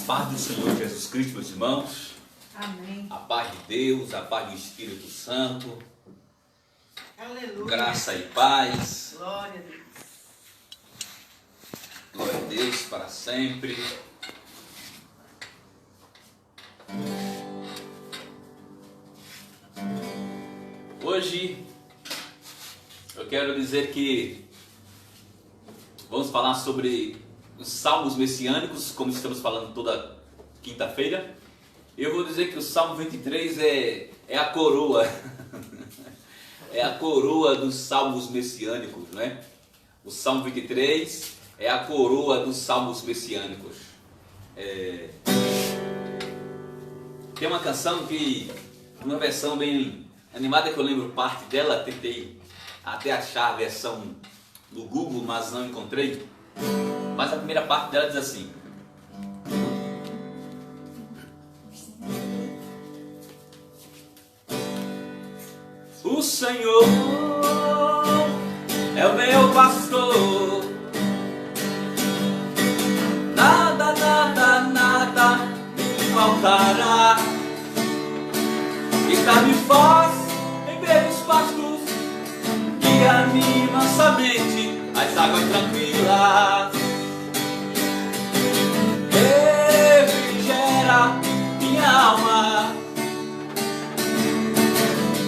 paz do Senhor Jesus Cristo, meus irmãos. Amém. A paz de Deus, a paz do Espírito Santo. Aleluia. Graça e paz. Glória a Deus. Glória a Deus para sempre. Hoje eu quero dizer que vamos falar sobre os salmos messiânicos, como estamos falando toda quinta-feira. Eu vou dizer que o Salmo 23 é a coroa, é a coroa dos salmos messiânicos, né? O Salmo 23 é a coroa dos salmos messiânicos. Tem uma canção que, uma versão bem animada, que eu lembro parte dela, tentei até achar a versão no Google, mas não encontrei. Mas a primeira parte dela diz assim: o Senhor é o meu pastor, nada, nada, nada me faltará. Deitar-me faz em verdes pastos, guia-me mansamente às águas tranquilas. Refrigera minha alma,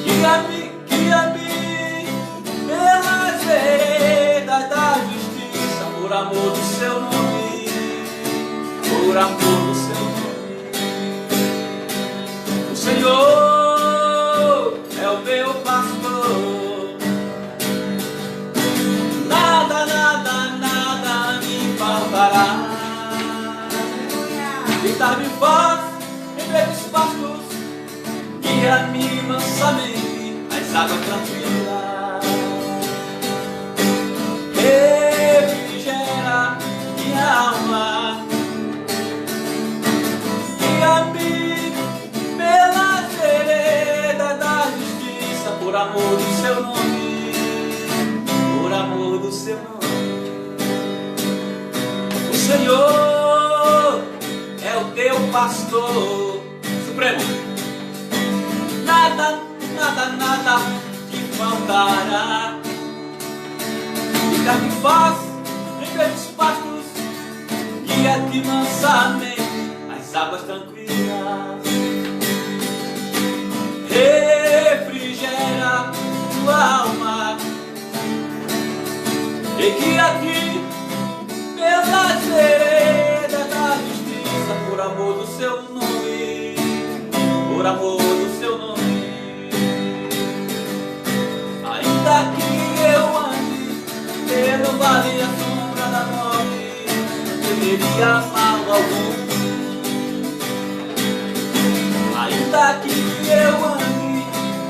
guia-me pelas veredas da justiça, por amor do seu nome, por amor do seu nome. O Senhor é o meu pastor, nada, nada, nada me faltará. Deitar-me faz em verdes pastos, guia-me mansamente às águas tranquilas. Refrigera minha alma, guia-me pelas veredas da justiça, por amor do seu nome, por amor do seu nome. O Senhor é o teu pastor supremo, nada, nada, nada te faltará. Deitar-me faz em verdes pastos, guia-te mansamente às águas tranquilas. Refrigera tua alma e guia-te pelas veredas da justiça, por amor do seu nome, por amor do seu nome. Ainda que eu ande pelo vale da sombra da morte, não temeria mal algum. Ainda que eu ande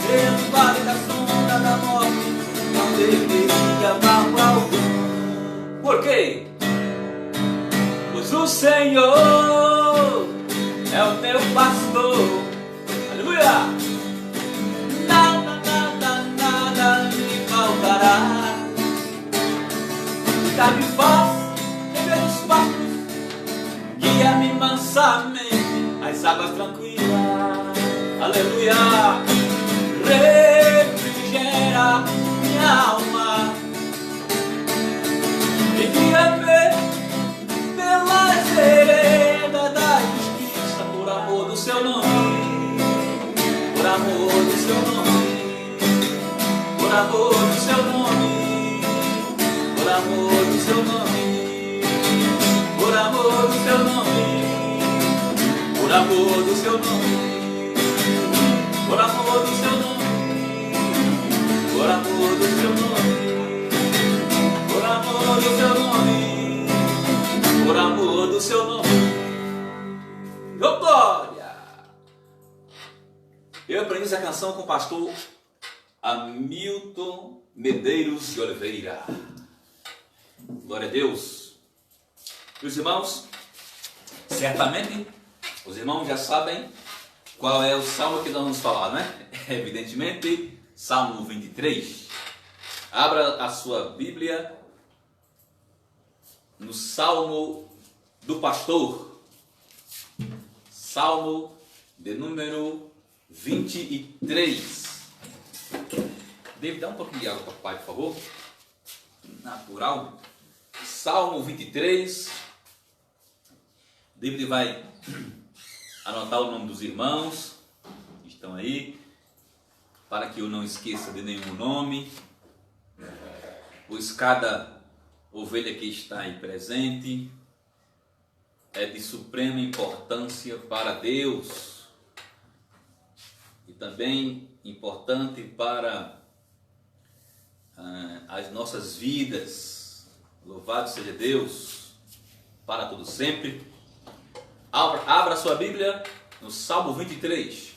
pelo vale da sombra da morte, não temeria mal algum. Por quê? Pois o Senhor é o teu pastor. Aleluia! Nada, nada, nada me faltará. Deitar-me faz em verdes pastos, guia-me mansamente às águas tranquilas. Aleluia! Refrigera minha alma e guia-me pelas veredas da justiça, por amor do seu nome, por amor do seu nome, por amor do seu nome, por amor do seu nome, por amor do seu nome, por amor do seu nome, por amor do seu nome, por amor do seu nome, por amor do seu nome, por amor do seu nome. Oh, glória! Eu aprendi essa canção com o pastor Hamilton Medeiros de Oliveira. Glória a Deus. Meus irmãos, certamente os irmãos já sabem qual é o salmo que nós vamos falar, né? Evidentemente, Salmo 23. Abra a sua Bíblia no Salmo do Pastor. Salmo de número 23. David, dá um pouquinho de água para o pai, por favor. Natural. Salmo 23. David vai anotar o nome dos irmãos que estão aí, para que eu não esqueça de nenhum nome, pois cada ovelha que está aí presente é de suprema importância para Deus e também importante para as nossas vidas. Louvado seja Deus para todo sempre. Abra sua Bíblia no Salmo 23.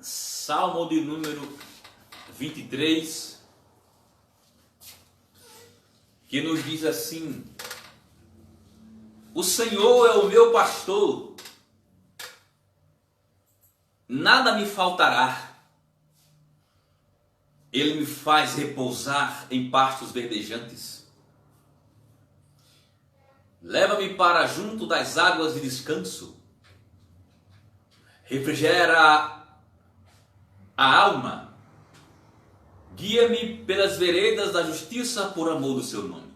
Salmo de número 23, que nos diz assim: o Senhor é o meu pastor, nada me faltará. Ele me faz repousar em pastos verdejantes. Leva-me para junto das águas de descanso. Refrigera a alma. Guia-me pelas veredas da justiça por amor do seu nome.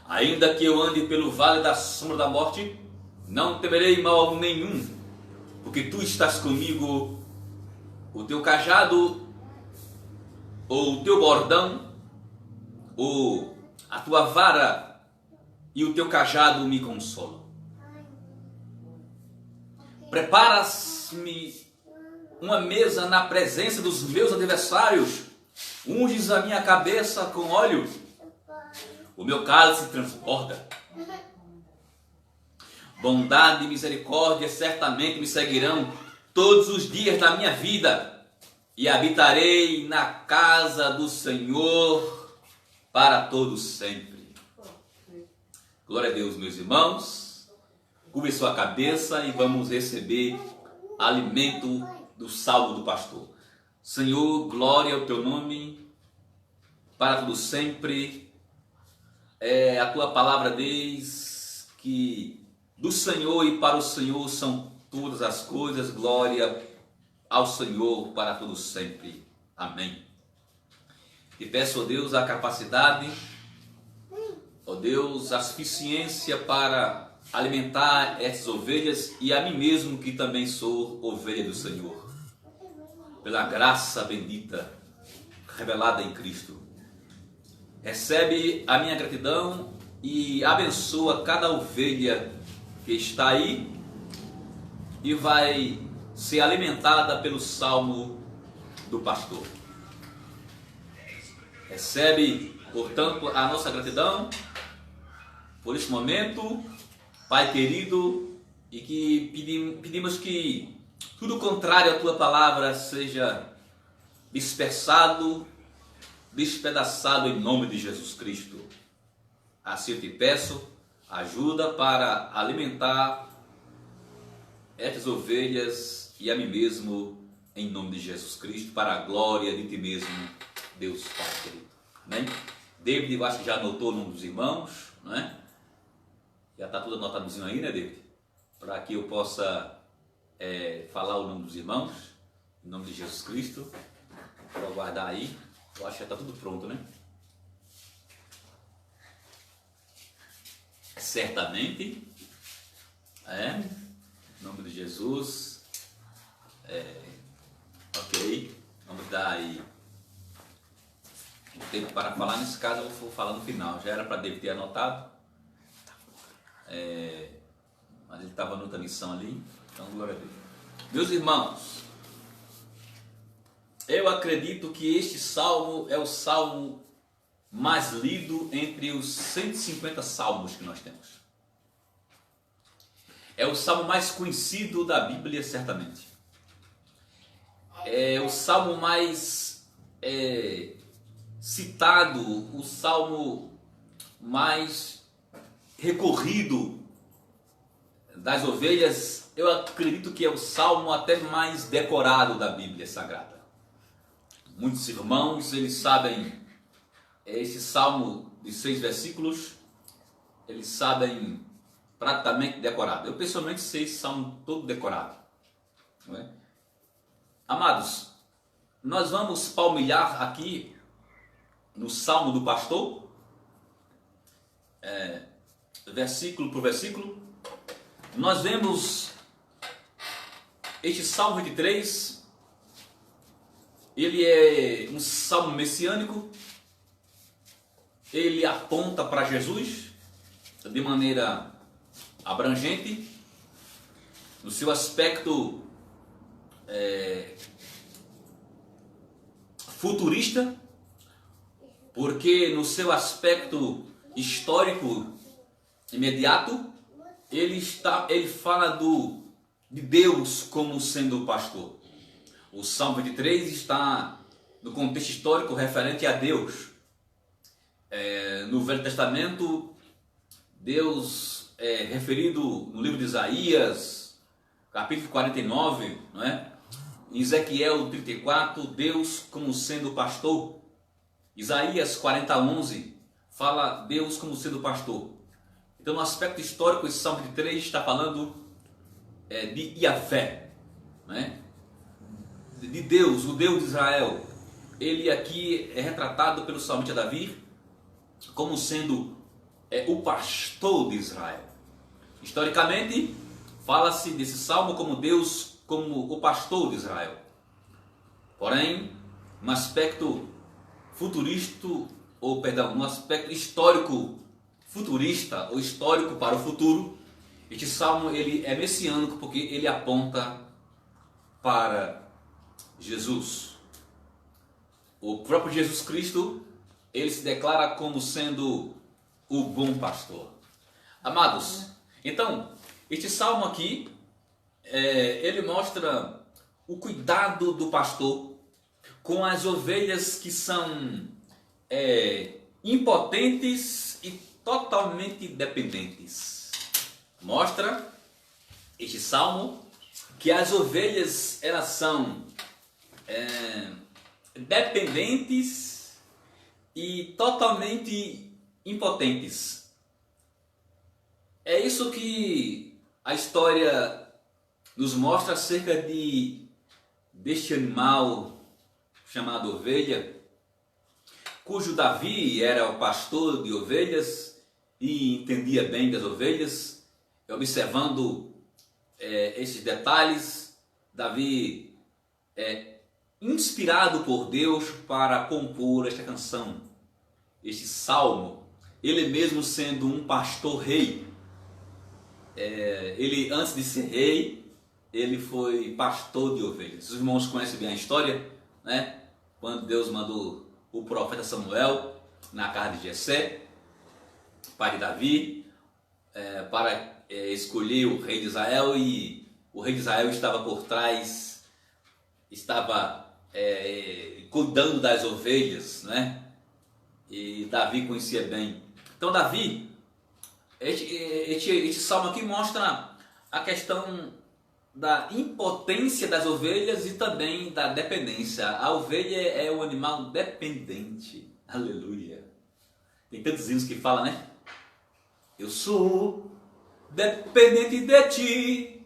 Ainda que eu ande pelo vale da sombra da morte, não temerei mal nenhum, porque tu estás comigo. O teu cajado, ou o teu bordão, ou a tua vara e o teu cajado me consolam. Preparas-me uma mesa na presença dos meus adversários, unges a minha cabeça com óleo, o meu cálice transborda. Bondade e misericórdia certamente me seguirão todos os dias da minha vida, e habitarei na casa do Senhor para todos sempre. Glória a Deus, meus irmãos. Curve sua cabeça e vamos receber alimento do Salmo do pastor. Senhor, glória ao teu nome para tudo sempre. A tua palavra diz que do Senhor e para o Senhor são todas as coisas. Glória ao Senhor para tudo sempre. Amém. E peço, ó Deus, a capacidade, ó Deus, a suficiência para alimentar essas ovelhas e a mim mesmo, que também sou ovelha do Senhor, pela graça bendita revelada em Cristo. Recebe a minha gratidão e abençoa cada ovelha que está aí e vai ser alimentada pelo salmo do pastor. Recebe, portanto, a nossa gratidão por esse momento, Pai querido, e que pedimos que tudo contrário à tua palavra seja dispersado, despedaçado em nome de Jesus Cristo. Assim eu te peço, ajuda para alimentar estas ovelhas e a mim mesmo, em nome de Jesus Cristo, para a glória de ti mesmo, Deus Pai querido. Amém? David, eu acho que já anotou o nome dos irmãos, não é? Já está tudo anotadozinho aí, né, David? Para que eu possa falar o nome dos irmãos, em nome de Jesus Cristo. Vou aguardar aí. Eu acho que já está tudo pronto, né? Certamente. Em nome de Jesus. Ok. Vamos dar aí um tempo para falar. Nesse caso eu vou falar no final. Já era para David ter anotado. Mas ele estava noutra missão ali. Então, glória a Deus. Meus irmãos, eu acredito que este salmo é o salmo mais lido entre os 150 salmos que nós temos. É o salmo mais conhecido da Bíblia, certamente. É o salmo mais citado, o salmo mais recorrido das ovelhas, eu acredito que é o salmo até mais decorado da Bíblia Sagrada. Muitos irmãos, eles sabem esse salmo de 6 versículos, eles sabem praticamente decorado. Eu pessoalmente sei esse salmo todo decorado. Não é? Amados, nós vamos palmilhar aqui no salmo do pastor, versículo por versículo. Nós vemos este salmo 23, ele é um salmo messiânico, ele aponta para Jesus de maneira abrangente, no seu aspecto futurista, porque no seu aspecto histórico imediato, ele fala de Deus como sendo o pastor. O Salmo 23 está no contexto histórico referente a Deus. No Velho Testamento, Deus é referido no livro de Isaías, capítulo 49, não é? Em Ezequiel 34, Deus como sendo pastor. Isaías 40:11 fala Deus como sendo pastor. Então, no aspecto histórico, esse Salmo 23 está falando de Yahvé, né? De Deus, o Deus de Israel. Ele aqui é retratado pelo salmista Davi como sendo o pastor de Israel. Historicamente, fala-se desse salmo como Deus, como o pastor de Israel. Porém, no aspecto futurista, no aspecto histórico futurista ou histórico para o futuro, este salmo ele é messiânico porque ele aponta para Jesus. O próprio Jesus Cristo, ele se declara como sendo o bom pastor. Amados, então, este salmo aqui, ele mostra o cuidado do pastor com as ovelhas que são impotentes e totalmente dependentes. Mostra este salmo que as ovelhas, elas são dependentes e totalmente impotentes. É isso que a história nos mostra acerca deste animal chamado ovelha, cujo Davi era o pastor de ovelhas e entendia bem das ovelhas. Observando esses detalhes, Davi inspirado por Deus para compor esta canção, este salmo, ele mesmo sendo um pastor-rei. Ele, antes de ser rei, ele foi pastor de ovelhas. Os irmãos conhecem bem a história, né? Quando Deus mandou o profeta Samuel na casa de Jessé, pai de Davi, para escolher o rei de Israel, e o rei de Israel estava por trás, estava cuidando das ovelhas, né? E Davi conhecia bem. Então Davi, este salmo aqui mostra a questão da impotência das ovelhas e também da dependência. A ovelha é um animal dependente. Aleluia. Tem tantos hinos que falam, né? Eu sou dependente de ti.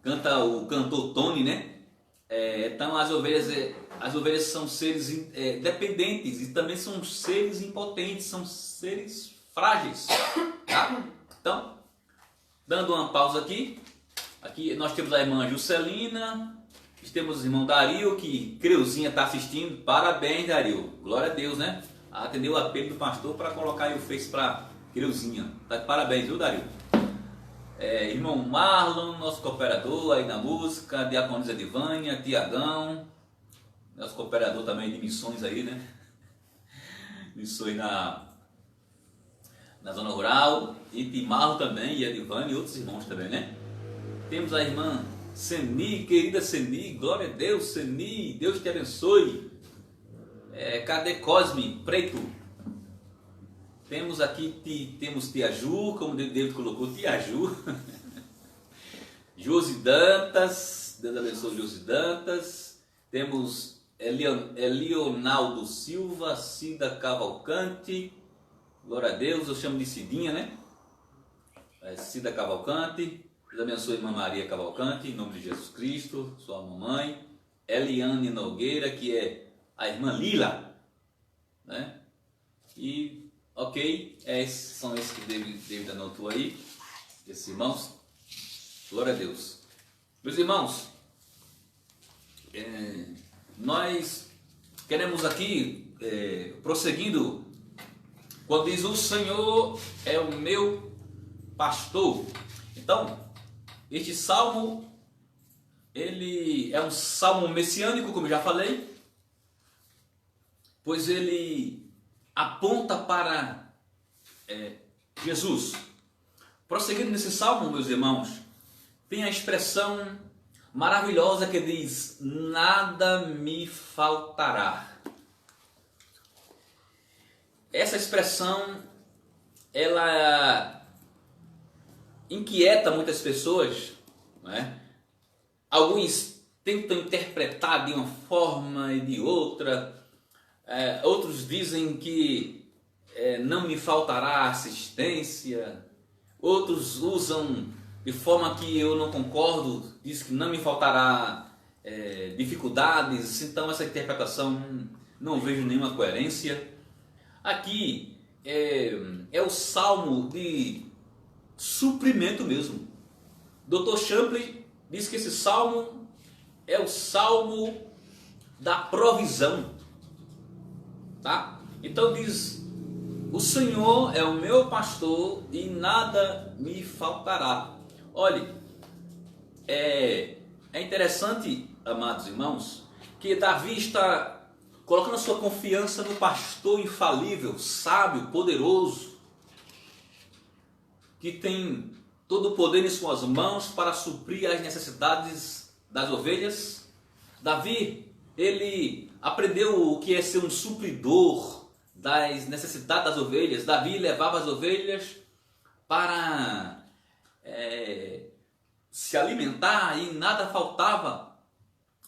Canta o cantor Tony, né? Então as ovelhas são seres dependentes e também são seres impotentes, são seres frágeis. Tá? Então, dando uma pausa aqui nós temos a irmã Juscelina, temos o irmão Dario, que Creuzinha está assistindo. Parabéns, Dario. Glória a Deus, né? Atendeu o apelo do pastor para colocar aí o Face para Creuzinha. Tá de parabéns, viu, Dario? Irmão Marlon, nosso cooperador aí na música, Diaconisa Divânia, Tiagão, nosso cooperador também de missões aí, né? Missões na zona rural, e Timarro também, e a Divânia e outros irmãos também, né? Temos a irmã Seni, querida Seni, glória a Deus, Seni, Deus te abençoe. Cadê Cosme Preto? Temos aqui, temos Tia Ju, como Deus colocou, Tia Ju. Josi Dantas, Deus abençoe Josi Dantas. Temos Leonaldo Silva, Cida Cavalcante. Glória a Deus, eu chamo de Cidinha, né? Cida Cavalcante. Deus abençoe irmã Maria Cavalcante, em nome de Jesus Cristo, sua mamãe. Eliane Nogueira, que é a irmã Lila, né? E, ok, são esses que David anotou aí, esses irmãos. Glória a Deus. Meus irmãos, nós queremos aqui, prosseguindo, quando diz o Senhor é o meu pastor. Então, este salmo, ele é um salmo messiânico, como eu já falei, pois ele aponta para Jesus. Prosseguindo nesse salmo, meus irmãos, tem a expressão maravilhosa que diz: nada me faltará. Essa expressão, ela inquieta muitas pessoas, não é? Alguns tentam interpretar de uma forma e de outra, outros dizem que não me faltará assistência, outros usam de forma que eu não concordo, diz que não me faltará dificuldades. Então essa interpretação não vejo nenhuma coerência. Aqui é o salmo de suprimento mesmo. Dr. Champlin diz que esse salmo é o salmo da provisão, tá? Então diz: o Senhor é o meu pastor e nada me faltará. Olhe, é interessante, amados irmãos, que Davi está colocando a sua confiança no pastor infalível, sábio, poderoso, que tem todo o poder em suas mãos para suprir as necessidades das ovelhas. Davi, ele aprendeu o que é ser um supridor das necessidades das ovelhas. Davi levava as ovelhas para se alimentar e nada faltava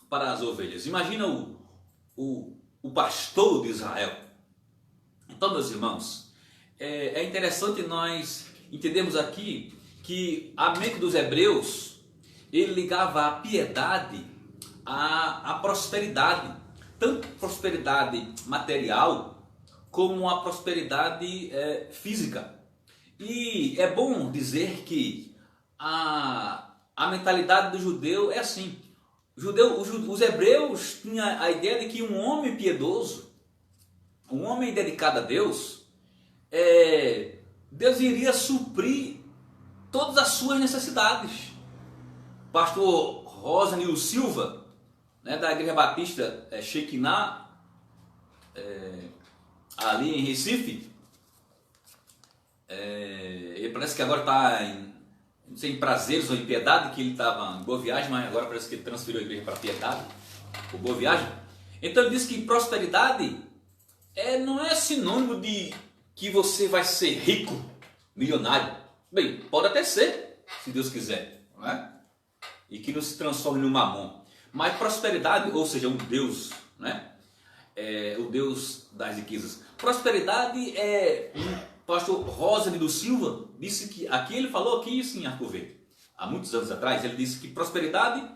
para as ovelhas. Imagina o pastor de Israel. Então, meus irmãos, é interessante nós entendermos aqui que a mente dos hebreus, ele ligava a piedade à prosperidade, tanto prosperidade material como a prosperidade física. E é bom dizer que a mentalidade do judeu é assim. Os hebreus tinham a ideia de que um homem piedoso, um homem dedicado a Deus, Deus iria suprir todas as suas necessidades. Pastor Rosanil Silva, né, da Igreja Batista Shekinah, ali em Recife, ele parece que agora está em Prazeres ou em Piedade, que ele estava em Boa Viagem, mas agora parece que ele transferiu a igreja para Piedade, ou Boa Viagem. Então ele diz que prosperidade não é sinônimo de que você vai ser rico, milionário. Bem, pode até ser, se Deus quiser, não é? E que não se transforme no mamon. Mas prosperidade, ou seja, um Deus, né? O Deus das riquezas. Prosperidade pastor Rosanil Silva disse que, aqui ele falou aqui em Arco Verde, há muitos anos atrás, ele disse que prosperidade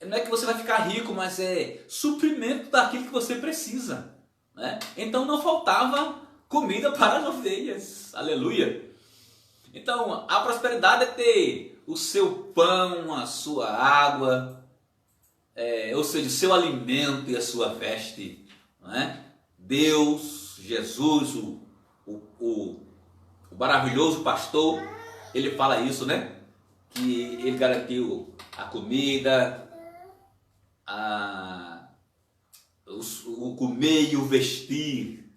não é que você vai ficar rico, mas é suprimento daquilo que você precisa, né? Então não faltava comida para as ovelhas, aleluia. Então a prosperidade é ter o seu pão, a sua água, ou seja, o seu alimento e a sua veste, né? Deus, Jesus, o maravilhoso pastor, ele fala isso, né? Que ele garantiu a comida, o comer e o vestir.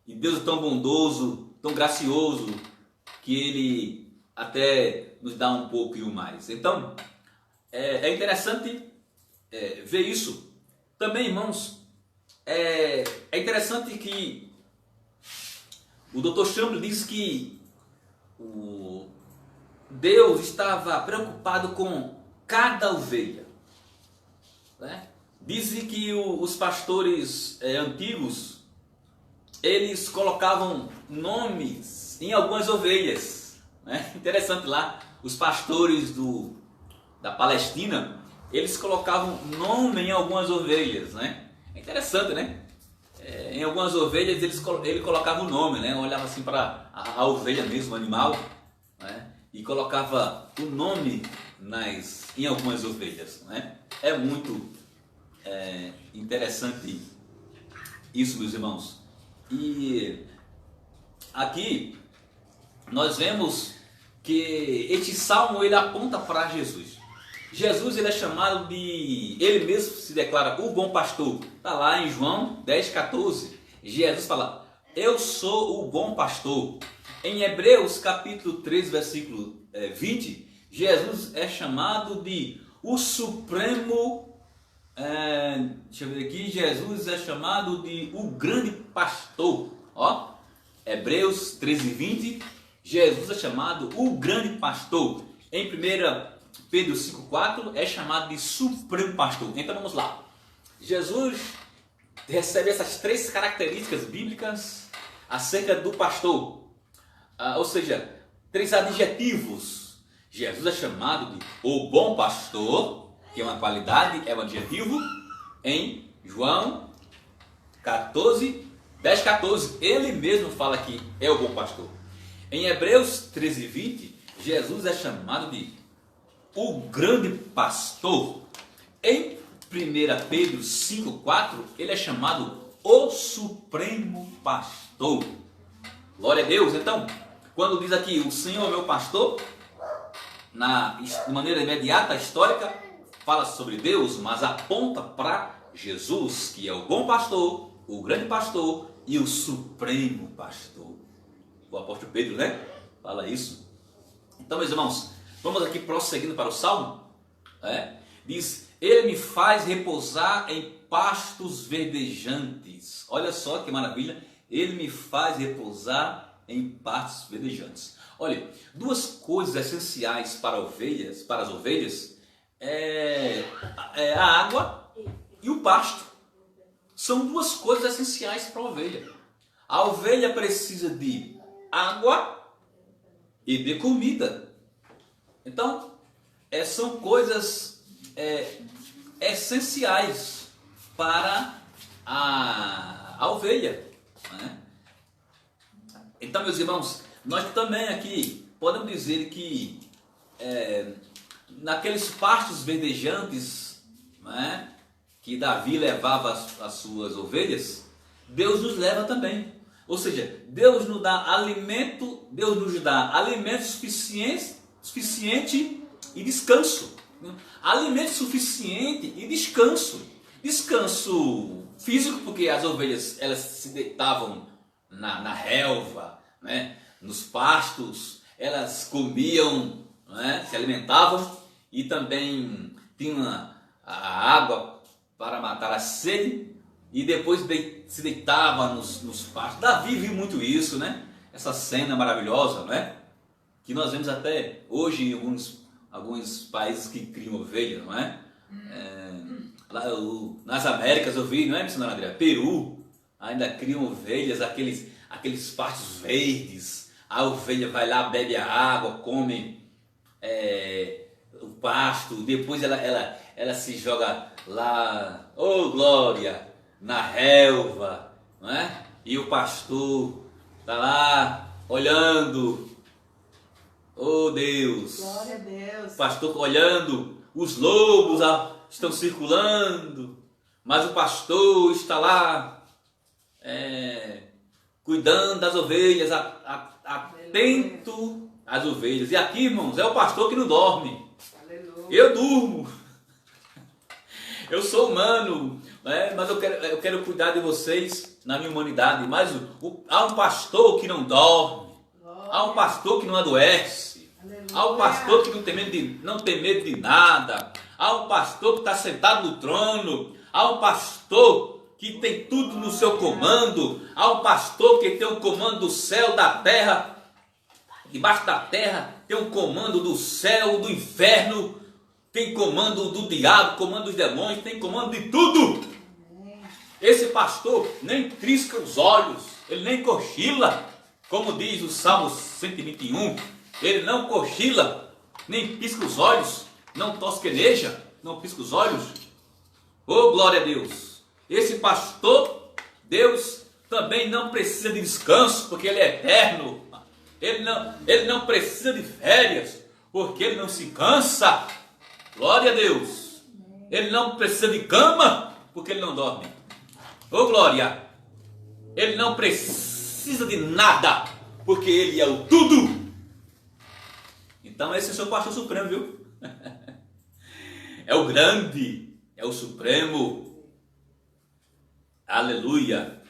E Deus é tão bondoso, tão gracioso, que ele até nos dá um pouco e o mais. Então, é interessante ver isso. Também, irmãos, é interessante que o Dr. Champlin diz que Deus estava preocupado com cada ovelha, né? Dizem que os pastores antigos, eles colocavam nomes em algumas ovelhas, né? Interessante lá, os pastores da Palestina, eles colocavam nome em algumas ovelhas, né? É interessante, né? Em algumas ovelhas ele colocava o nome, né? Olhava assim para a ovelha mesmo, o animal, né? E colocava o nome em algumas ovelhas, né? É muito interessante isso, meus irmãos. E aqui nós vemos que este salmo ele aponta para Jesus. Jesus ele é chamado de, ele mesmo se declara o bom pastor. Está lá em João 10,14. Jesus fala, eu sou o bom pastor. Em Hebreus capítulo 3, versículo 20, Jesus é chamado de o supremo, deixa eu ver aqui, Jesus é chamado de o grande pastor. Ó, Hebreus 13, 20, Jesus é chamado o grande pastor. Em 1 Pedro 5,4 é chamado de supremo pastor. Então vamos lá. Jesus recebe essas três características bíblicas acerca do pastor. Ou seja, três adjetivos. Jesus é chamado de o bom pastor, que é uma qualidade, é um adjetivo, em João 10,14, ele mesmo fala que é o bom pastor. Em Hebreus 13, 20, Jesus é chamado de o grande pastor. Em 1 Pedro 5,4, ele é chamado o supremo pastor. Glória a Deus. Então, quando diz aqui o Senhor é meu pastor, de maneira imediata, histórica, fala sobre Deus, mas aponta para Jesus, que é o bom pastor, o grande pastor e o supremo pastor. O apóstolo Pedro, né? Fala isso. Então, meus irmãos, vamos aqui prosseguindo para o Salmo. Diz, ele me faz repousar em pastos verdejantes. Olha só que maravilha. Ele me faz repousar em pastos verdejantes. Olha, duas coisas essenciais para as ovelhas é a água e o pasto. São duas coisas essenciais para a ovelha. A ovelha precisa de água e de comida. Então, são coisas essenciais para a ovelha, né? Então, meus irmãos, nós também aqui podemos dizer que naqueles pastos verdejantes, né, que Davi levava as suas ovelhas, Deus nos leva também. Ou seja, Deus nos dá alimento suficiente e descanso. Alimento suficiente e descanso. Descanso físico, porque as ovelhas elas se deitavam na relva, né, nos pastos, elas comiam, né, se alimentavam e também tinham a água para matar a sede e depois se deitava nos pastos. Davi viu muito isso, né? Essa cena maravilhosa, né? Que nós vemos até hoje em alguns países que criam ovelhas, não é? Lá nas Américas eu vi, não é, missionária André? Peru ainda criam ovelhas, aqueles pastos verdes. A ovelha vai lá, bebe a água, come o pasto, depois ela se joga lá, oh glória, na relva, não é? E o pastor está lá olhando, oh Deus, glória a Deus. O pastor olhando, os lobos estão circulando, mas o pastor está lá cuidando das ovelhas, atento às ovelhas. E aqui, irmãos, é o pastor que não dorme. Aleluia. Eu durmo. Eu sou humano, né? Mas eu quero cuidar de vocês na minha humanidade. Mas há um pastor que não dorme. Há um pastor que não adoece. Aleluia. Há um pastor que não tem medo de nada. Há um pastor que está sentado no trono. Há um pastor que tem tudo no seu comando. Há um pastor que tem o comando do céu, da terra. debaixo da terra, tem um comando do céu, do inferno, tem comando do diabo, comando dos demônios, tem comando de tudo. Esse pastor nem trisca os olhos, ele nem cochila, como diz o Salmo 121, ele não cochila, nem pisca os olhos, não tosqueneja, não pisca os olhos. Oh, glória a Deus! Esse pastor, Deus também não precisa de descanso, porque ele é eterno. Ele não precisa de férias, porque ele não se cansa. Glória a Deus! Ele não precisa de cama, porque ele não dorme. Oh, glória! Ele não precisa de nada, porque ele é o tudo. Então esse é o seu pastor supremo, viu? É o grande, é o supremo. Aleluia!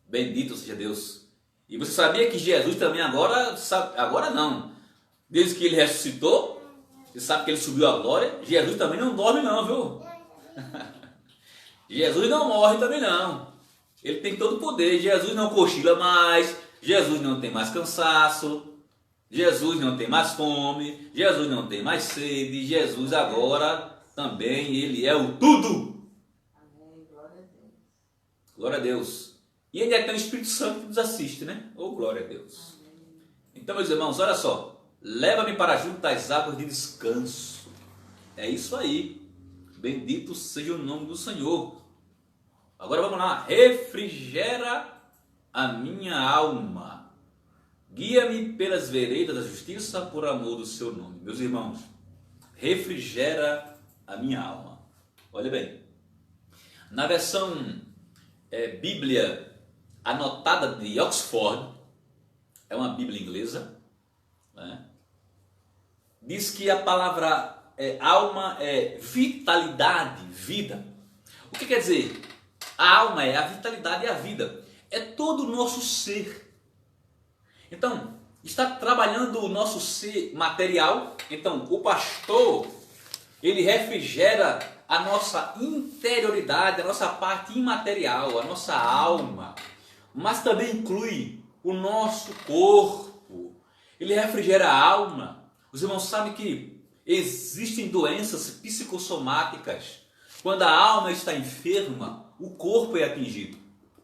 Bendito seja Deus. E você sabia que Jesus também agora não. Desde que ele ressuscitou, você sabe que ele subiu à glória, Jesus também não dorme não, viu? Jesus não morre também não. Ele tem todo o poder. Jesus não cochila mais. Jesus não tem mais cansaço. Jesus não tem mais fome. Jesus não tem mais sede. Jesus agora também, ele é o tudo. Amém. Glória a Deus. Glória a Deus. E ele é tem o Espírito Santo que nos assiste, né? Oh, glória a Deus. Então, meus irmãos, olha só. Leva-me para junto das águas de descanso. É isso aí. Bendito seja o nome do Senhor. Agora vamos lá. Refrigera a minha alma. Guia-me pelas veredas da justiça por amor do seu nome. Meus irmãos, refrigera a minha alma. Olha bem. Na versão Bíblia anotada de Oxford, é uma Bíblia inglesa, né? Diz que a palavra alma é vitalidade, vida. O que quer dizer? A alma é a vitalidade e a vida. É todo o nosso ser. Então, está trabalhando o nosso ser material. Então, o pastor, ele refrigera a nossa interioridade, a nossa parte imaterial, a nossa alma. Mas também inclui o nosso corpo. Ele refrigera a alma. Os irmãos sabem que existem doenças psicossomáticas. Quando a alma está enferma, o corpo é atingido.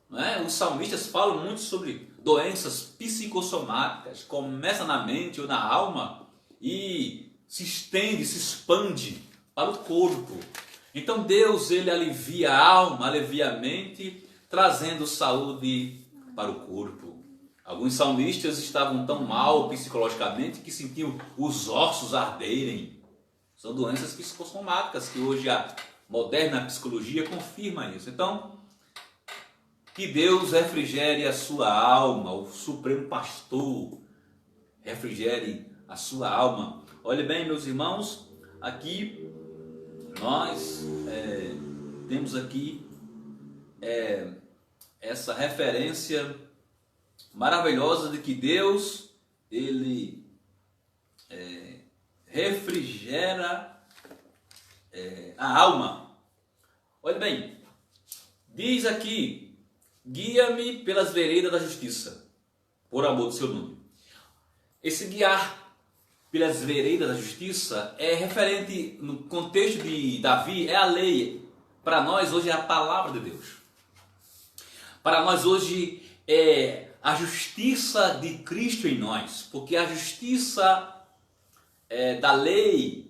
Não é? Os salmistas falam muito sobre doenças psicossomáticas. Começa na mente ou na alma e se estende, se expande para o corpo. Então Deus, ele alivia a alma, alivia a mente, trazendo saúde para o corpo. Alguns salmistas estavam tão mal psicologicamente que sentiam os ossos arderem. São doenças psicossomáticas que hoje a moderna psicologia confirma isso. Então, que Deus refrigere a sua alma, o Supremo Pastor refrigere a sua alma. Olhe bem, meus irmãos, aqui nós temos aqui essa referência maravilhosa de que Deus, ele refrigera a alma. Olha bem, diz aqui, guia-me pelas veredas da justiça, por amor do seu nome. Esse guiar pelas veredas da justiça é referente, no contexto de Davi, é a lei. Para nós hoje é a palavra de Deus. Para nós hoje é a justiça de Cristo em nós, porque a justiça da lei,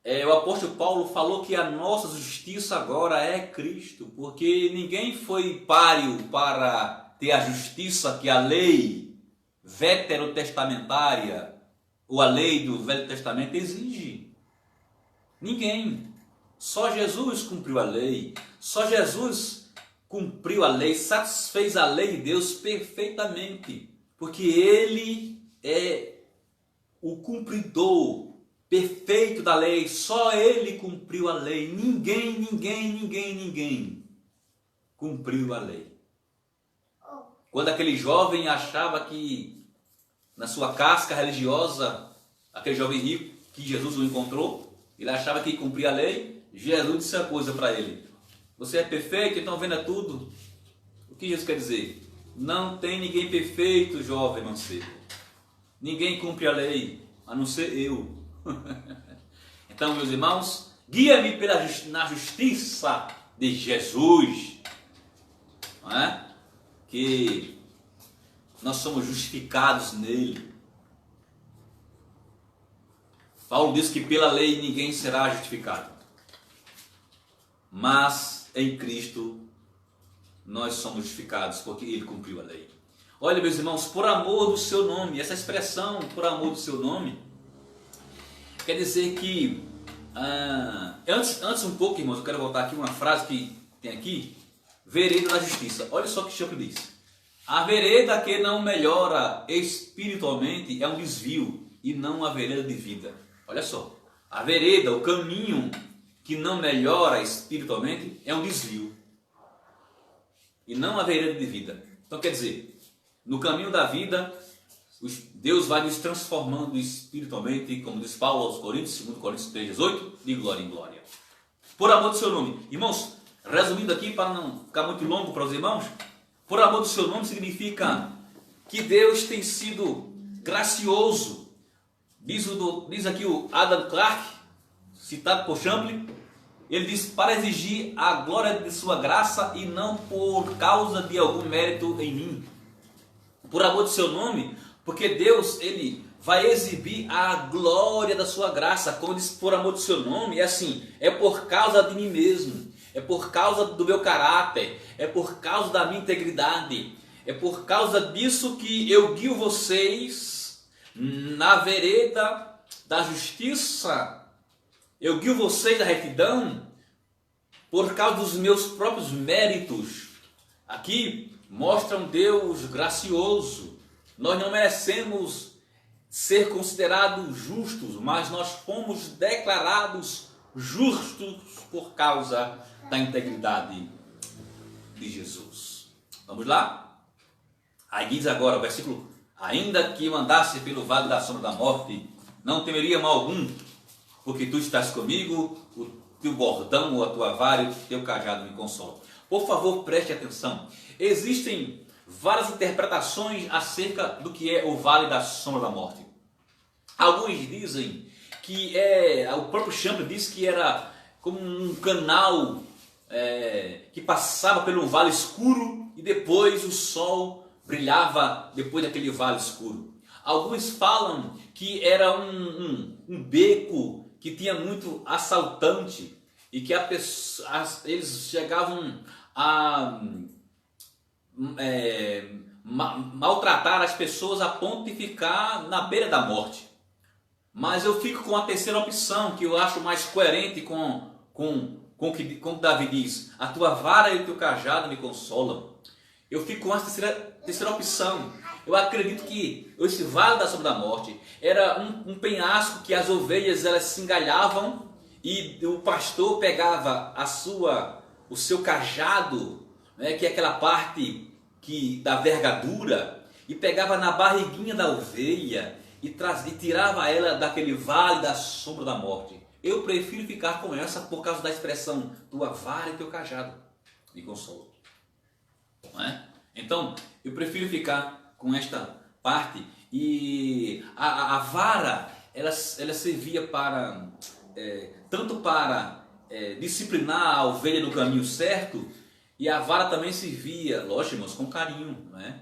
o apóstolo Paulo falou que a nossa justiça agora é Cristo, porque ninguém foi páreo para ter a justiça que a lei veterotestamentária ou a lei do Velho Testamento exige. Ninguém. Só Jesus cumpriu a lei. Só Jesus cumpriu a lei, satisfez a lei de Deus perfeitamente, porque Ele é o cumpridor perfeito da lei. Só Ele cumpriu a lei. Ninguém cumpriu a lei. Quando aquele jovem achava que na sua casca religiosa, aquele jovem rico que Jesus o encontrou, ele achava que cumpria a lei, Jesus disse uma coisa para ele: você é perfeito, então venda tudo. O que Jesus quer dizer? Não tem ninguém perfeito, jovem mancebo. ninguém cumpre a lei, a não ser eu. Então, meus irmãos, guia-me na justiça de Jesus, não é? Que nós somos justificados nele. Paulo diz que pela lei ninguém será justificado, mas em Cristo nós somos justificados porque ele cumpriu a lei. Olha, meus irmãos, por amor do seu nome, essa expressão por amor do seu nome quer dizer que antes um pouco, irmãos, eu quero voltar aqui uma frase que tem aqui: vereda da justiça. Olha só o que Champlin diz: a vereda que não melhora espiritualmente é um desvio e não uma vereda de vida. Olha só, a vereda, o caminho que não melhora espiritualmente é um desvio e não a vereda de vida. Então quer dizer, no caminho da vida, Deus vai nos transformando espiritualmente, como diz Paulo aos Coríntios, 2 Coríntios 3,18, de glória em glória. Por amor do seu nome. Irmãos, resumindo aqui para não ficar muito longo para os irmãos, por amor do seu nome significa que Deus tem sido gracioso. Diz aqui o Adam Clarke, citado por Champlin, ele diz: para exigir a glória de sua graça e não por causa de algum mérito em mim. Por amor do seu nome, porque Deus, ele vai exibir a glória da sua graça. Como diz, por amor do seu nome, é assim, é por causa de mim mesmo, é por causa do meu caráter, é por causa da minha integridade, é por causa disso que eu guio vocês na vereda da justiça, eu guio vocês da retidão, por causa dos meus próprios méritos. Aqui mostra um Deus gracioso. Nós não merecemos ser considerados justos, mas nós fomos declarados justos por causa da integridade de Jesus. Vamos lá? Aí diz agora o versículo: ainda que eu andasse pelo vale da sombra da morte, não temeria mal algum, porque tu estás comigo, o teu bordão, a tua vara e o teu cajado me consolam. Por favor, preste atenção. Existem várias interpretações acerca do que é o vale da sombra da morte. Alguns dizem que o próprio Champlin disse que era como um canal que passava por um vale escuro e depois o sol brilhava depois daquele vale escuro. Alguns falam que era um beco que tinha muito assaltante e que eles chegavam a maltratar as pessoas a ponto de ficar na beira da morte. Mas eu fico com a terceira opção, que eu acho mais coerente com o que Davi diz: a tua vara e o teu cajado me consolam. Eu fico com a terceira opção. Eu acredito que esse vale da sombra da morte era um penhasco que as ovelhas elas se engalhavam e o pastor pegava o seu cajado, né, que é aquela parte da vergadura, e pegava na barriguinha da ovelha e tirava ela daquele vale da sombra da morte. Eu prefiro ficar com essa por causa da expressão tua vara e teu cajado me consolam. Não é? Então, eu prefiro ficar com esta parte. E a vara, ela servia para tanto para disciplinar a ovelha no caminho certo, e a vara também servia, lógico, irmãos, com carinho, né?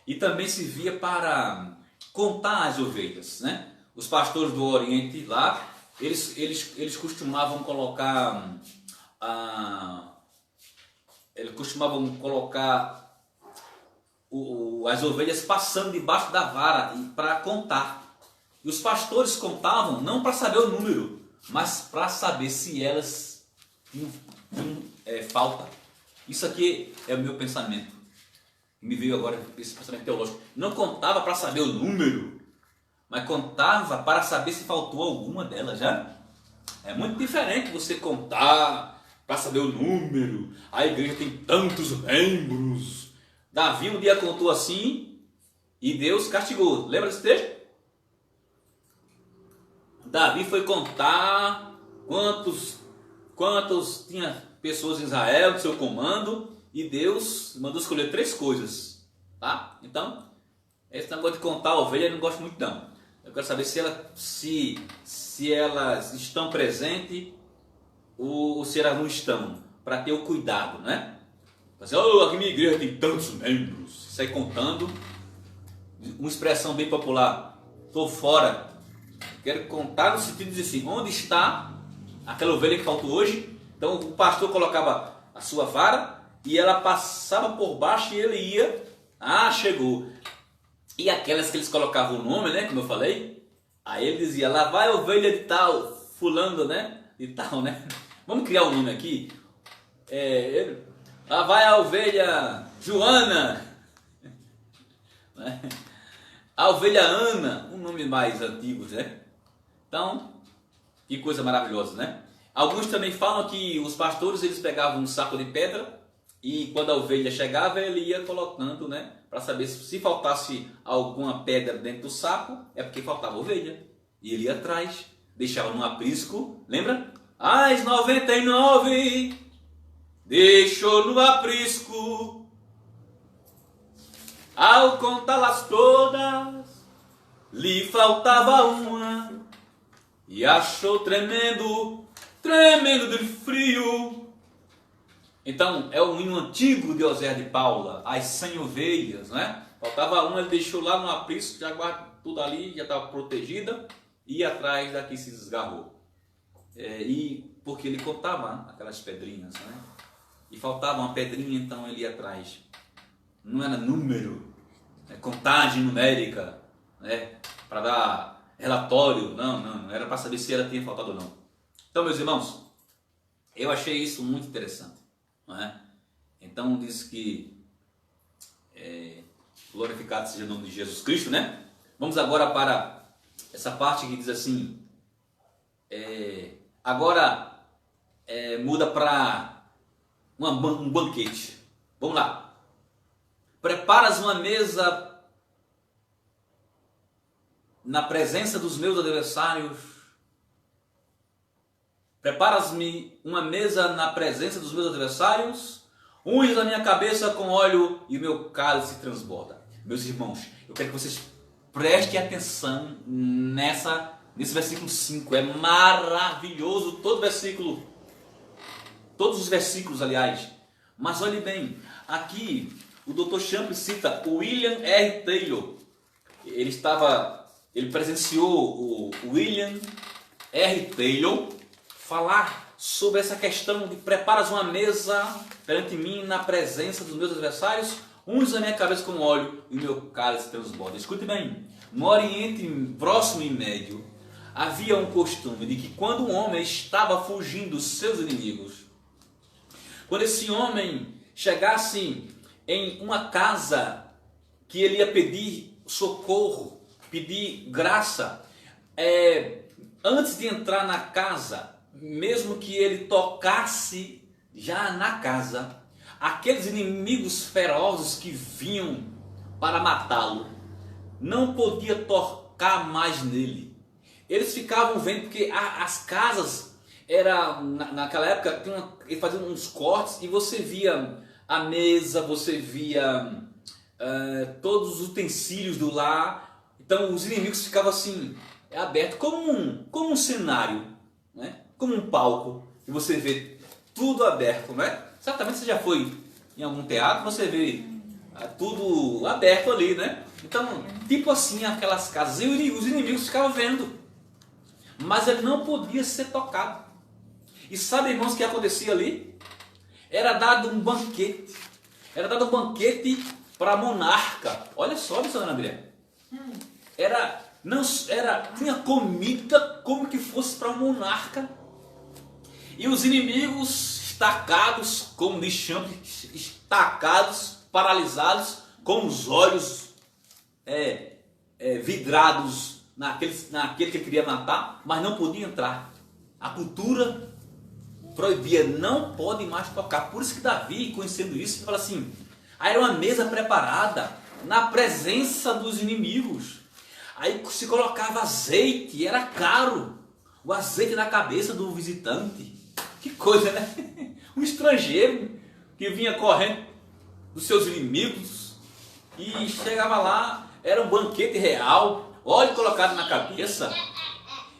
E também servia para contar as ovelhas, né? Os pastores do Oriente lá, eles costumavam colocar as ovelhas passando debaixo da vara para contar. E os pastores contavam não para saber o número, mas para saber se elas tinham falta. Isso aqui é o meu pensamento. Me veio agora esse pensamento teológico. Não contava para saber o número, mas contava para saber se faltou alguma delas, já. É muito diferente você contar para saber o número. A igreja tem tantos membros. Davi um dia contou assim e Deus castigou. Lembra desse texto? Davi foi contar quantos tinha pessoas em Israel do seu comando, e Deus mandou escolher 3 coisas, tá? Então, Esse negócio de contar a ovelha eu não gosto muito não. Eu quero saber se elas estão presentes ou se elas não estão, para ter o cuidado, né? Assim, oh, aqui minha igreja tem tantos membros, sai contando, uma expressão bem popular, estou fora, quero contar no sentido de dizer assim, onde está aquela ovelha que faltou hoje? Então o pastor colocava a sua vara e ela passava por baixo e ele ia, chegou. E aquelas que eles colocavam o nome, né, como eu falei, aí ele dizia, lá vai a ovelha de tal, fulano, né, de tal, né? Vamos criar um nome aqui. Lá vai a ovelha Joana, né? A ovelha Ana, um nome mais antigo, né? Então, que coisa maravilhosa, né? Alguns também falam que os pastores eles pegavam um saco de pedra e quando a ovelha chegava ele ia colocando, né? Para saber se faltasse alguma pedra dentro do saco é porque faltava ovelha. E ele ia atrás, deixava no aprisco, lembra? As 99 deixou no aprisco. Ao contá-las todas, lhe faltava uma. E achou tremendo de frio. Então, é um hino antigo de Oséias de Paula, as 100 ovelhas, né? Faltava uma, ele deixou lá no aprisco, já guarda tudo ali, já estava protegida. E atrás daqui se desgarrou. E porque ele contava aquelas pedrinhas, né? E faltava uma pedrinha, então ele ia atrás. Não era número, contagem numérica, né? Para dar relatório, não era para saber se ela tinha faltado ou não. Então, meus irmãos, eu achei isso muito interessante, não é? Então diz que glorificado seja o nome de Jesus Cristo, né? Vamos agora para essa parte que diz assim, agora muda para um banquete. Vamos lá. Preparas uma mesa na presença dos meus adversários. Preparas-me uma mesa na presença dos meus adversários. Unges a minha cabeça com óleo e o meu cálice transborda. Meus irmãos, eu quero que vocês prestem atenção nesse versículo 5. É maravilhoso todos os versículos, aliás. Mas olhe bem, aqui o Dr. Champlin cita o William R. Taylor. Ele presenciou o William R. Taylor falar sobre essa questão de preparas uma mesa perante mim na presença dos meus adversários, unges a minha cabeça com óleo e o meu cálice transborda. Escute bem, no Oriente Próximo e Médio havia um costume de que quando um homem estava fugindo dos seus inimigos, quando esse homem chegasse em uma casa que ele ia pedir socorro, pedir graça, antes de entrar na casa, mesmo que ele tocasse já na casa, aqueles inimigos ferozes que vinham para matá-lo, não podia tocar mais nele. Eles ficavam vendo, porque as casas, naquela época, eles faziam uns cortes e você via a mesa, você via todos os utensílios do lar. Então os inimigos ficavam assim, aberto, como um cenário, né? Como um palco, e você vê tudo aberto, né? Certamente você já foi em algum teatro, você vê tudo aberto ali, né? Então, tipo assim, aquelas casas, e os inimigos ficavam vendo, mas ele não podia ser tocado. E sabe, irmãos, o que acontecia ali? Era dado um banquete para a monarca. Olha só, missionário André. Tinha comida como que fosse para a monarca. E os inimigos estacados, como diz Champlin, estacados, paralisados, com os olhos vidrados naquele que ele queria matar, mas não podia entrar. A cultura proibia, não pode mais tocar. Por isso que Davi, conhecendo isso, fala assim, era uma mesa preparada na presença dos inimigos. Aí se colocava azeite, era caro, o azeite na cabeça do visitante. Que coisa, né? Um estrangeiro que vinha correndo dos seus inimigos e chegava lá, era um banquete real, óleo colocado na cabeça.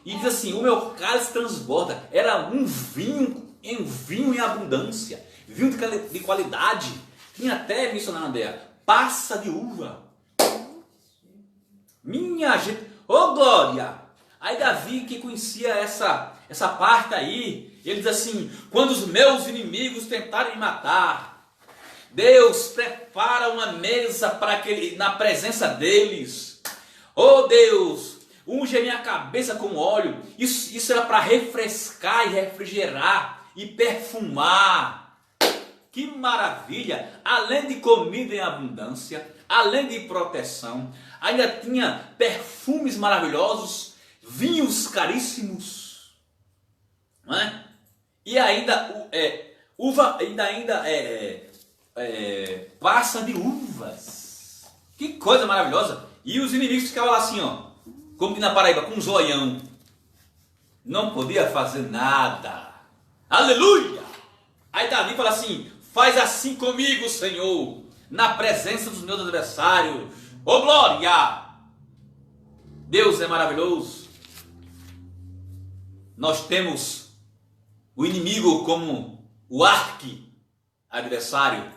E diz assim, o meu cálice transborda. Era um vinho em abundância, vinho de qualidade. Tinha até, missionário André, passa de uva. Minha gente, ô glória! Aí Davi, que conhecia essa parte aí, ele diz assim, quando os meus inimigos tentarem me matar, Deus prepara uma mesa na presença deles. Oh Deus, unge a minha cabeça com óleo. Isso era para refrescar e refrigerar e perfumar. Que maravilha! Além de comida em abundância, além de proteção, ainda tinha perfumes maravilhosos, vinhos caríssimos, não é? E ainda passa de uvas. Que coisa maravilhosa! E os inimigos ficavam lá assim, ó, como na Paraíba, com um zoião. Não podia fazer nada. Aleluia! Aí Davi fala assim, faz assim comigo, Senhor, na presença dos meus adversários. Ô glória! Deus é maravilhoso. Nós temos o inimigo como o adversário.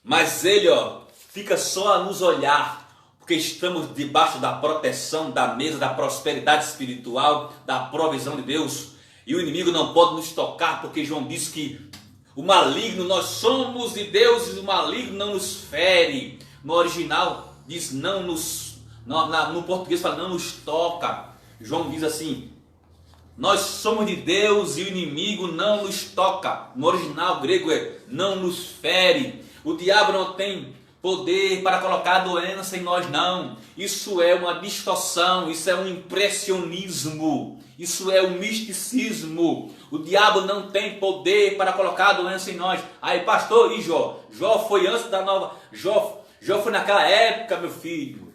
Mas ele, ó, fica só a nos olhar, porque estamos debaixo da proteção da mesa da prosperidade espiritual, da provisão de Deus. E o inimigo não pode nos tocar, porque João disse que o maligno, nós somos de Deus e o maligno não nos fere. No original diz não nos, no português fala não nos toca. João diz assim, nós somos de Deus e o inimigo não nos toca. No original grego é não nos fere. O diabo não tem poder para colocar doença em nós, não. Isso é uma distorção, isso é um impressionismo, isso é um misticismo. O diabo não tem poder para colocar doença em nós. Aí, pastor, e Jó? Jó foi antes da nova... Jó foi naquela época, meu filho.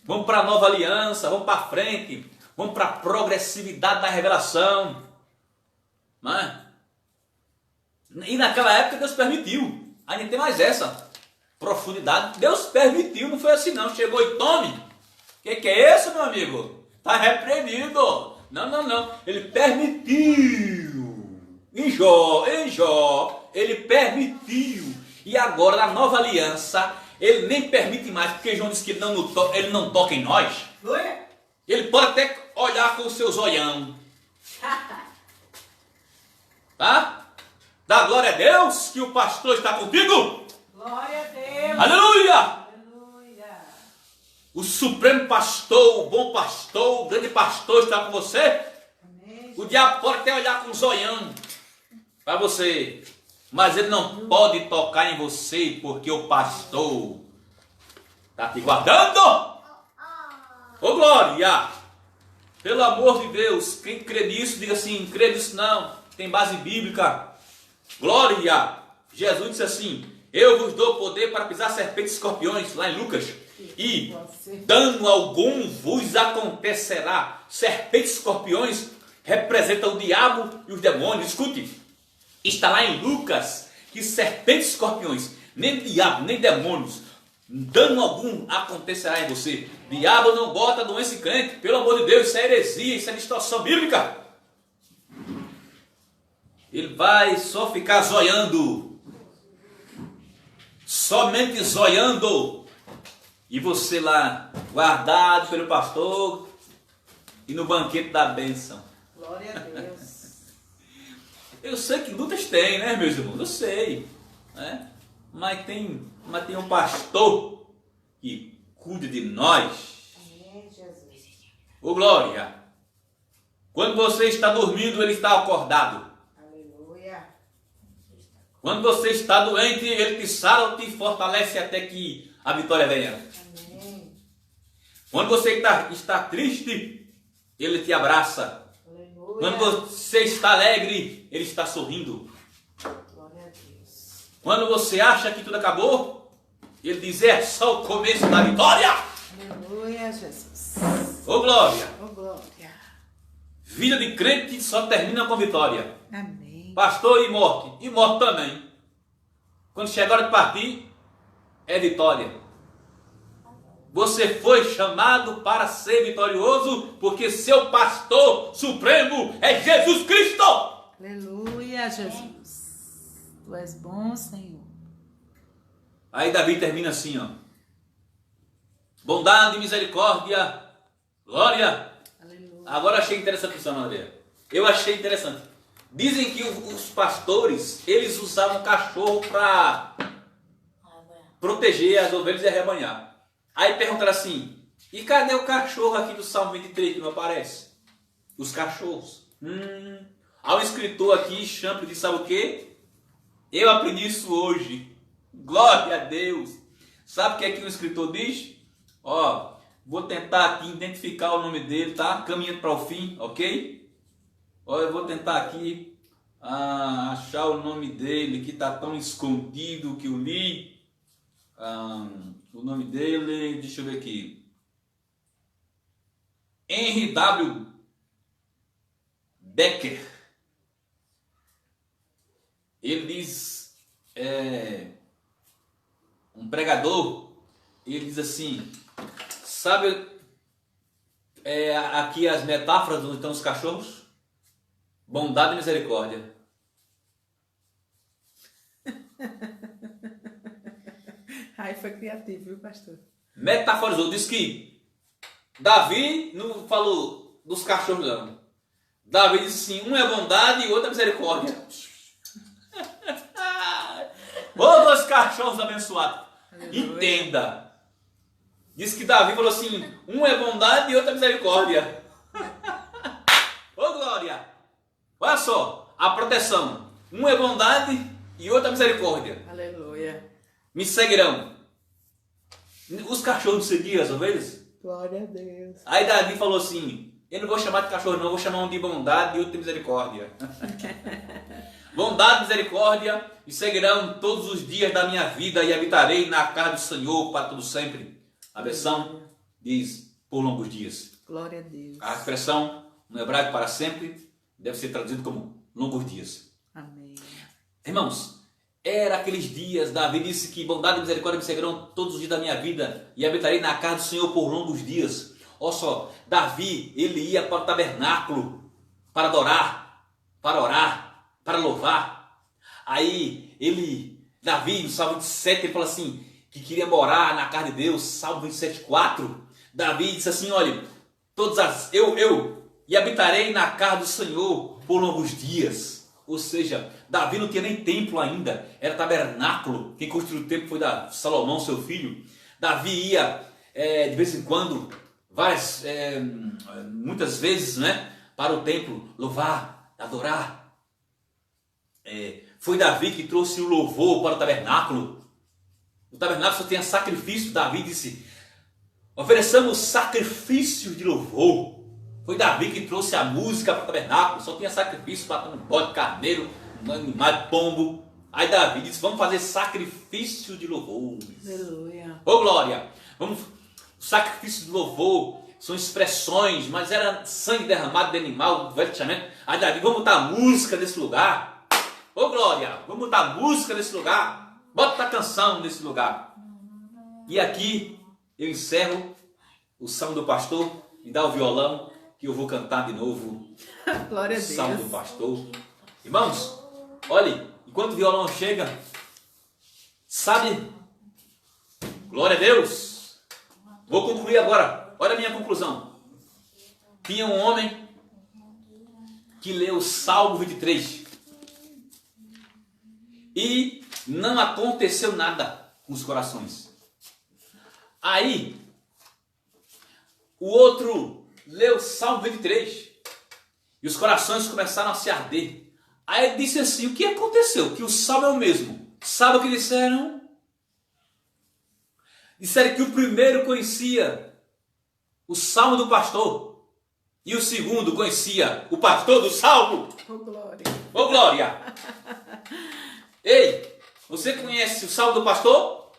Vamos para a nova aliança, vamos para frente, vamos para a progressividade da revelação. Não é? E naquela época Deus permitiu. Ainda tem mais essa profundidade. Deus permitiu, não foi assim não. Chegou e tome. O que é isso, meu amigo? Está repreendido. Não. Ele permitiu. Em Jó, ele permitiu. E agora, na nova aliança, ele nem permite mais, porque João disse que ele não toca em nós. Ele pode até olhar com o seu zoião. Tá? Dá glória a Deus que o pastor está contigo. Glória a Deus. Aleluia. Aleluia. O supremo pastor, o bom pastor, o grande pastor está com você. Amém. O diabo pode até olhar com um zoião para você, mas ele não pode tocar em você, porque o pastor está te guardando. Ô glória! Pelo amor de Deus, quem crê nisso, diga assim, crê nisso não, tem base bíblica. Glória! Jesus disse assim, eu vos dou poder para pisar serpentes e escorpiões, lá em Lucas, e dano algum vos acontecerá. Serpentes e escorpiões representam o diabo e os demônios. Escute, está lá em Lucas que serpentes e escorpiões, nem diabo, nem demônios, dano algum acontecerá em você. Diabo não bota doença em crente, pelo amor de Deus, isso é heresia, isso é distorção bíblica. Ele vai só ficar zoiando, somente zoiando, e você lá, guardado pelo pastor, e no banquete da bênção. Glória a Deus. Eu sei que lutas tem, né, meus irmãos? Eu sei, né? Mas tem um pastor que cuida de nós. Amém, Jesus. Ô glória! Quando você está dormindo, ele está acordado. Aleluia. Quando você está doente, ele te sara, te fortalece até que a vitória venha. Amém. Quando você está triste, ele te abraça. Aleluia. Quando você está alegre, ele está sorrindo. Glória a Deus. Quando você acha que tudo acabou, ele diz, é só o começo da vitória. Aleluia, Jesus. Ô glória! Oh, glória. Vida de crente só termina com vitória. Amém. Pastor, e morte? E morte também. Quando chega a hora de partir, é vitória. Você foi chamado para ser vitorioso, porque seu pastor supremo é Jesus Cristo. Aleluia, Jesus. Tu és bom, Senhor. Aí Davi termina assim, ó. Bondade e misericórdia, glória. Aleluia. Agora achei interessante isso, André. Eu achei interessante. Dizem que os pastores, eles usavam cachorro para proteger as ovelhas e arrebanhar. Aí perguntaram assim, e cadê o cachorro aqui do Salmo 23 que não aparece? Os cachorros. Há um escritor aqui, Champlin, diz, sabe o quê? Eu aprendi isso hoje. Glória a Deus. Sabe o que é que um escritor diz? Ó, vou tentar aqui identificar o nome dele, tá? Caminhando para o fim, ok? Ó, eu vou tentar aqui achar o nome dele, que está tão escondido que eu li. O nome dele, deixa eu ver aqui. Henry W. Becker. Ele diz, um pregador, ele diz assim, sabe aqui as metáforas onde estão os cachorros? Bondade e misericórdia. Aí foi criativo, viu, pastor? Metaforizou, diz que Davi não falou dos cachorros não. Davi disse assim, um é bondade e o outro é misericórdia. Ô, dois cachorros abençoados. Aleluia. Entenda. Diz que Davi falou assim, um é bondade e outro é misericórdia. Ô, glória. Olha só, a proteção. Um é bondade e outro é misericórdia. Aleluia. Me seguirão. Os cachorros seguiam as ovelhas? Glória a Deus. Aí Davi falou assim, eu não vou chamar de cachorro não, vou chamar um de bondade e outro de misericórdia. Bondade e misericórdia me seguirão todos os dias da minha vida e habitarei na casa do Senhor para todo sempre. A versão diz, por longos dias. Glória a Deus. A expressão no hebraico para sempre deve ser traduzido como longos dias. Amém. Irmãos, era aqueles dias, Davi disse que bondade e misericórdia me seguirão todos os dias da minha vida e habitarei na casa do Senhor por longos dias. Olha só, Davi, ele ia para o tabernáculo para adorar, para orar, para louvar. Aí, Davi, no Salmo 27, ele fala assim, que queria morar na casa de Deus, Salmo 27,4. Davi disse assim, olha, eu habitarei na casa do Senhor por longos dias. Ou seja, Davi não tinha nem templo ainda, era tabernáculo. Quem construiu o templo foi Salomão, seu filho. Davi ia, de vez em quando, muitas vezes, né, para o templo, louvar, adorar. Foi Davi que trouxe o louvor para o tabernáculo. O tabernáculo só tinha sacrifício. Davi disse, ofereçamos sacrifício de louvor. Foi Davi que trouxe a música para o tabernáculo. Só tinha sacrifício para um bode, carneiro, um animal, pombo. Aí Davi disse, vamos fazer sacrifício de louvor. Aleluia. Ô glória! O sacrifício de louvor são expressões, mas era sangue derramado de animal do Velho Testamento. Aí Davi, vamos botar música nesse lugar. Ô glória! Vamos botar música nesse lugar. Bota a canção nesse lugar. E aqui eu encerro o Salmo do Pastor. Me dá o violão que eu vou cantar de novo. Glória a O Deus. Salmo do Pastor. Irmãos, olhe, enquanto o violão chega, sabe? Glória a Deus. Vou concluir agora. Olha a minha conclusão. Tinha um homem que leu o Salmo 23 e não aconteceu nada com os corações. Aí, o outro leu o Salmo 23 e os corações começaram a se arder. Aí ele disse assim, o que aconteceu? Que o Salmo é o mesmo. Sabe o que disseram? Disseram que o primeiro conhecia o Salmo do pastor e o segundo conhecia o pastor do Salmo. Oh, glória. Ô glória! Ei, você conhece o Salmo do pastor?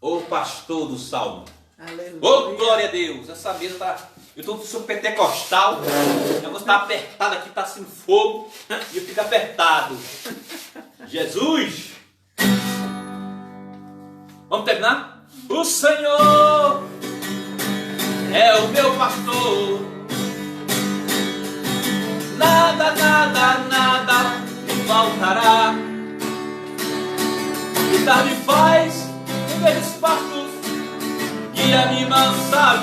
Ou o pastor do Salmo? Aleluia. Ô glória a Deus! Essa mesa tá... Eu estou sou pentecostal, o negócio está apertado aqui, está assim fogo, e eu fico apertado. Jesus! Vamos terminar? O Senhor é o meu pastor. Nada, nada, nada me faltará. Guiar me faz em verdes pastos, guia-me mansa